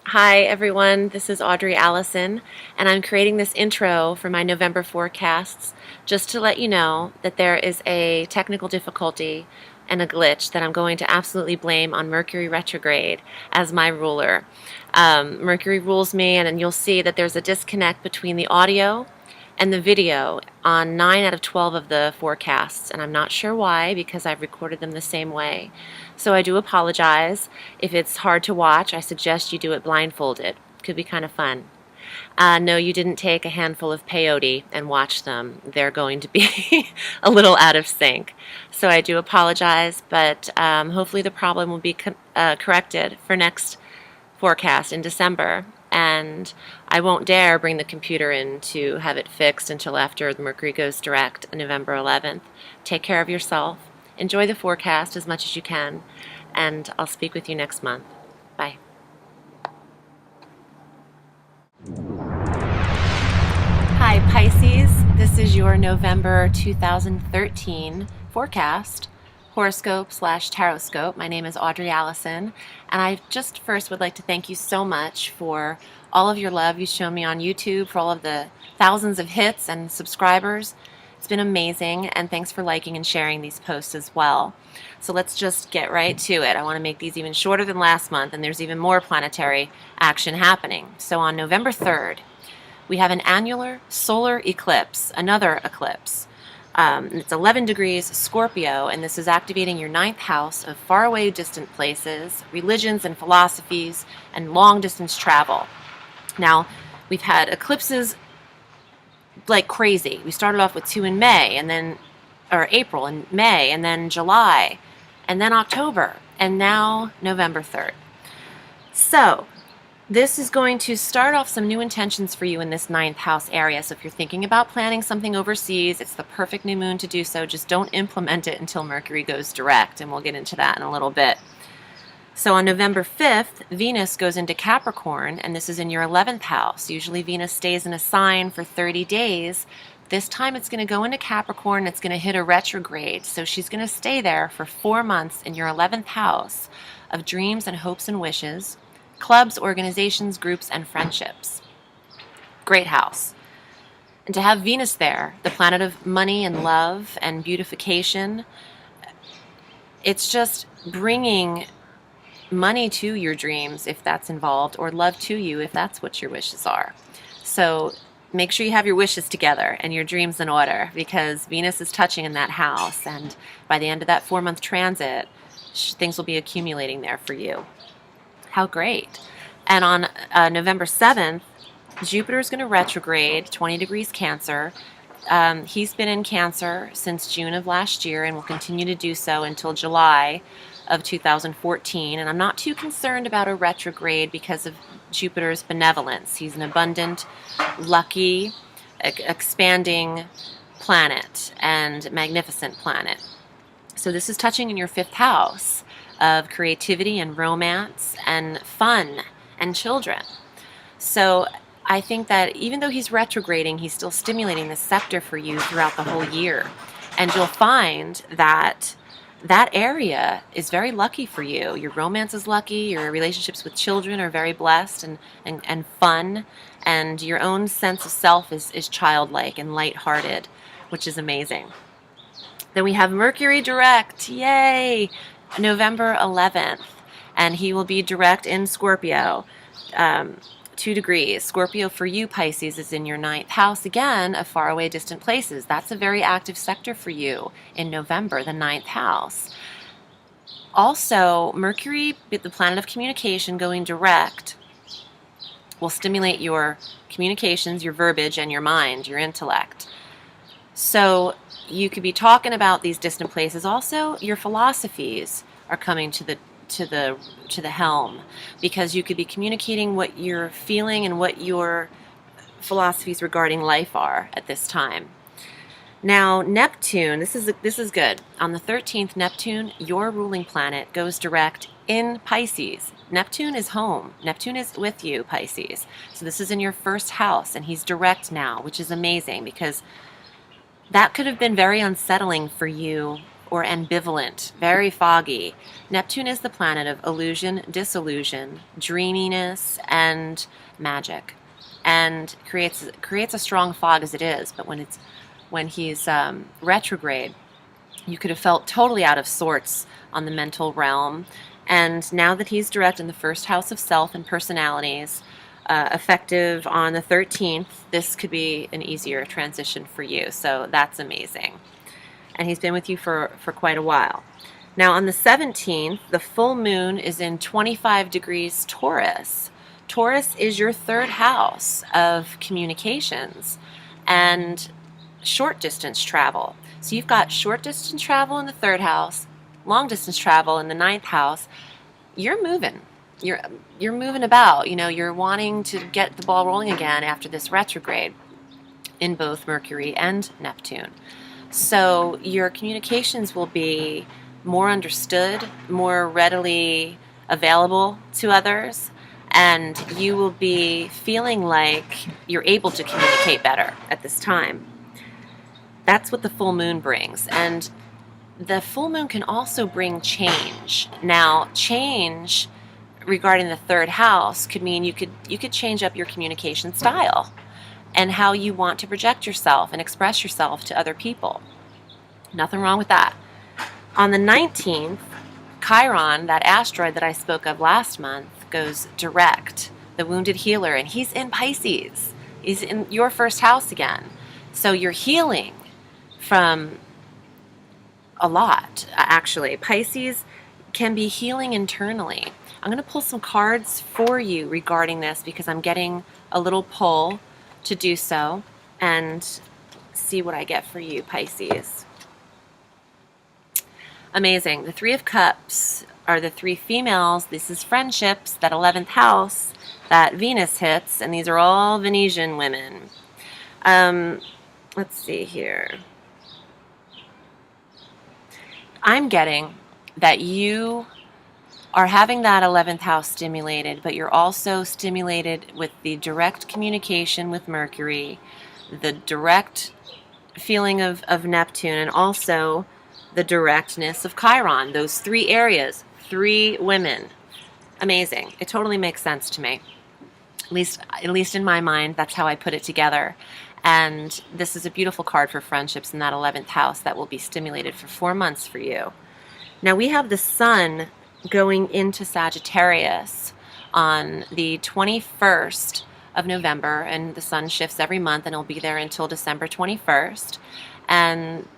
Hi everyone, this is Audrey Allison, and I'm creating this intro for my November forecasts just to let you know that there is a technical difficulty and a glitch that I'm going to absolutely blame on Mercury retrograde as my ruler. Mercury rules me, and you'll see that there's a disconnect between the audio and the video on 9 out of 12 of the forecasts, and I'm not sure why because I've recorded them the same way. So I do apologize. If it's hard to watch, I suggest you do it blindfolded. Could be kind of fun. No, you didn't take a handful of peyote and watch them. They're going to be a little out of sync. So I do apologize, but hopefully the problem will be corrected for next forecast in December. And I won't dare bring the computer in to have it fixed until after Mercury goes direct on November 11th. Take care of yourself. Enjoy the forecast as much as you can. And I'll speak with you next month. Bye. Hi Pisces, this is your November 2013 forecast, horoscope / taroscope. My name is Audrey Allison, and I just first would like to thank you so much for all of your love you show me on YouTube, for all of the thousands of hits and subscribers. It's been amazing, and thanks for liking and sharing these posts as well. So let's just get right to it. I want to make these even shorter than last month, and there's even more planetary action happening. So on November 3rd, we have an annular solar eclipse, another eclipse. It's 11 degrees Scorpio, and this is activating your ninth house of faraway distant places, religions and philosophies, and long distance travel. Now, we've had eclipses like crazy. We started off with 2 in May, and then, or April and May, and then July, and then October, and now November 3rd. So, this is going to start off some new intentions for you in this ninth house area. So if you're thinking about planning something overseas, it's the perfect new moon to do so. Just don't implement it until Mercury goes direct, and we'll get into that in a little bit. So on November 5th, Venus goes into Capricorn, and this is in your 11th house. Usually Venus stays in a sign for 30 days. This time it's going to go into Capricorn, it's going to hit a retrograde. So she's going to stay there for 4 months in your 11th house of dreams and hopes and wishes, clubs, organizations, groups, and friendships. Great house. And to have Venus there, the planet of money and love and beautification, it's just bringing money to your dreams if that's involved, or love to you if that's what your wishes are. So make sure you have your wishes together and your dreams in order, because Venus is touching in that house, and by the end of that 4-month transit, things will be accumulating there for you. How great. And on November 7th, Jupiter is going to retrograde 20 degrees Cancer. He's been in Cancer since June of last year and will continue to do so until July of 2014. And I'm not too concerned about a retrograde because of Jupiter's benevolence. He's an abundant, lucky, expanding planet and magnificent planet. So this is touching in your 5th house of creativity and romance and fun and children. So I think that even though he's retrograding, he's still stimulating this sector for you throughout the whole year. And you'll find that that area is very lucky for you. Your romance is lucky, your relationships with children are very blessed and fun, and your own sense of self is childlike and lighthearted, which is amazing. Then we have Mercury direct, yay! November 11th, and he will be direct in Scorpio, 2 degrees. Scorpio for you, Pisces, is in your 9th house, again, of faraway distant places. That's a very active sector for you in November, the 9th house. Also, Mercury, the planet of communication, going direct will stimulate your communications, your verbiage, and your mind, your intellect. So you could be talking about these distant places. Also, your philosophies are coming to the helm, because you could be communicating what you're feeling and what your philosophies regarding life are at this time. Now, Neptune, this is good. On the 13th, Neptune, your ruling planet, goes direct in Pisces. Neptune is home. Neptune is with you, Pisces. So this is in your 1st house, and he's direct now, which is amazing, because that could have been very unsettling for you or ambivalent, very foggy. Neptune is the planet of illusion, disillusion, dreaminess, and magic, and creates a strong fog as it is. But when he's retrograde, you could have felt totally out of sorts on the mental realm. And now that he's direct in the first house of self and personalities, effective on the 13th, this could be an easier transition for you. So that's amazing. And he's been with you for quite a while. Now on the 17th, the full moon is in 25 degrees Taurus. Taurus is your third house of communications and short distance travel. So you've got short distance travel in the third house, long distance travel in the ninth house. You're moving. You're moving about. You know, you're wanting to get the ball rolling again after this retrograde in both Mercury and Neptune. So your communications will be more understood, more readily available to others, and you will be feeling like you're able to communicate better at this time. That's what the full moon brings. And the full moon can also bring change. Now, change regarding the third house could mean you could change up your communication style and how you want to project yourself and express yourself to other people. Nothing wrong with that. On the 19th, Chiron, that asteroid that I spoke of last month, goes direct, the wounded healer, and he's in Pisces. He's in your first house again. So you're healing from a lot, actually. Pisces can be healing internally. I'm going to pull some cards for you regarding this because I'm getting a little pull to do so and see what I get for you, Pisces. Amazing. The Three of Cups are the three females. This is friendships, that 11th house that Venus hits, and these are all Venusian women. Let's see here. I'm getting that you are having that 11th house stimulated, but you're also stimulated with the direct communication with Mercury, the direct feeling of Neptune, and also the directness of Chiron. Those three areas, three women. Amazing. It totally makes sense to me. At least in my mind, that's how I put it together. And this is a beautiful card for friendships in that 11th house that will be stimulated for 4 months for you. Now we have the sun going into Sagittarius on the 21st of November, and the sun shifts every month and it'll be there until December 21st. And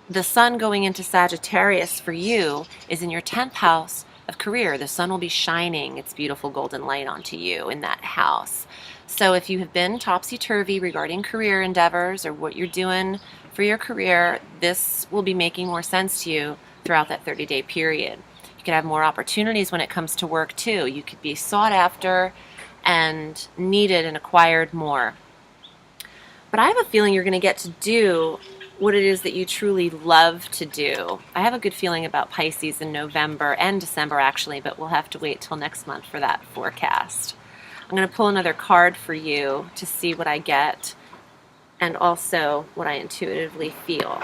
the sun going into Sagittarius for you is in your 10th house of career. The sun will be shining its beautiful golden light onto you in that house. So if you have been topsy-turvy regarding career endeavors or what you're doing for your career, this will be making more sense to you throughout that 30-day period. You could have more opportunities when it comes to work too. You could be sought after and needed and acquired more. But I have a feeling you're going to get to do what it is that you truly love to do. I have a good feeling about Pisces in November and December actually, but we'll have to wait till next month for that forecast. I'm going to pull another card for you to see what I get and also what I intuitively feel.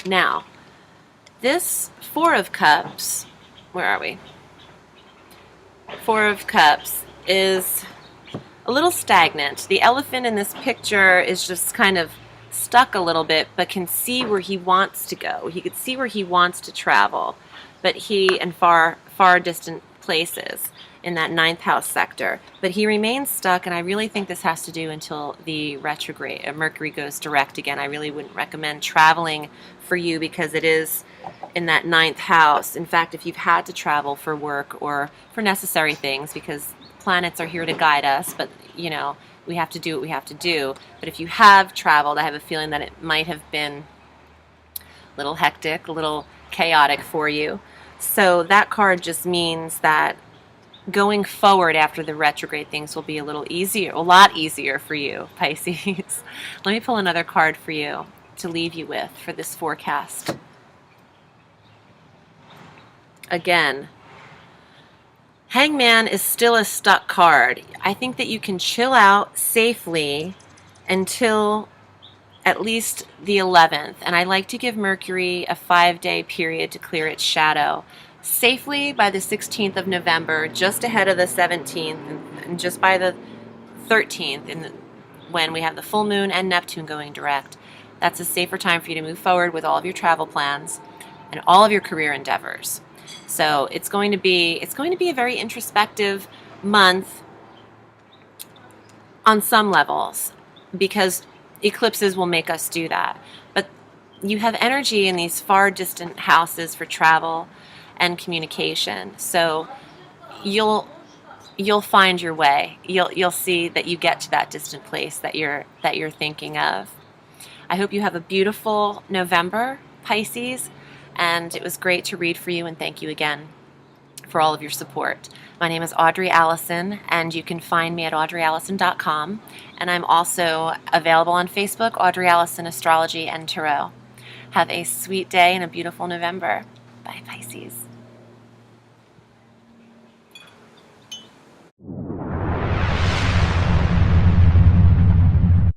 Now, this Four of Cups, where are we? Four of Cups is a little stagnant. The elephant in this picture is just kind of stuck a little bit, but can see where he wants to go. He could see where he wants to travel, but in far distant places in that 9th house sector. But he remains stuck, and I really think this has to do until the retrograde. Mercury goes direct again. I really wouldn't recommend traveling for you because it is in that 9th house. In fact, if you've had to travel for work or for necessary things, because planets are here to guide us, but you know, we have to do what we have to do. But if you have traveled, I have a feeling that it might have been a little hectic, a little chaotic for you. So that card just means that going forward after the retrograde, things will be a lot easier for you, Pisces. Let me pull another card for you to leave you with for this forecast. Again, Hangman is still a stuck card. I think that you can chill out safely until at least the 11th, and I like to give Mercury a 5-day period to clear its shadow safely by the 16th of November, just ahead of the 17th, and just by the 13th, when we have the full moon and Neptune going direct. That's a safer time for you to move forward with all of your travel plans and all of your career endeavors. So it's going to be a very introspective month on some levels, because eclipses will make us do that. But you have energy in these far distant houses for travel and communication. So you'll find your way. You'll see that you get to that distant place that you're thinking of. I hope you have a beautiful November, Pisces, and it was great to read for you, and thank you again for all of your support. My name is Audrey Alison, and you can find me at audreyallison.com, and I'm also available on Facebook, Audrey Alison Astrology and Tarot. Have a sweet day and a beautiful November. Bye, Pisces.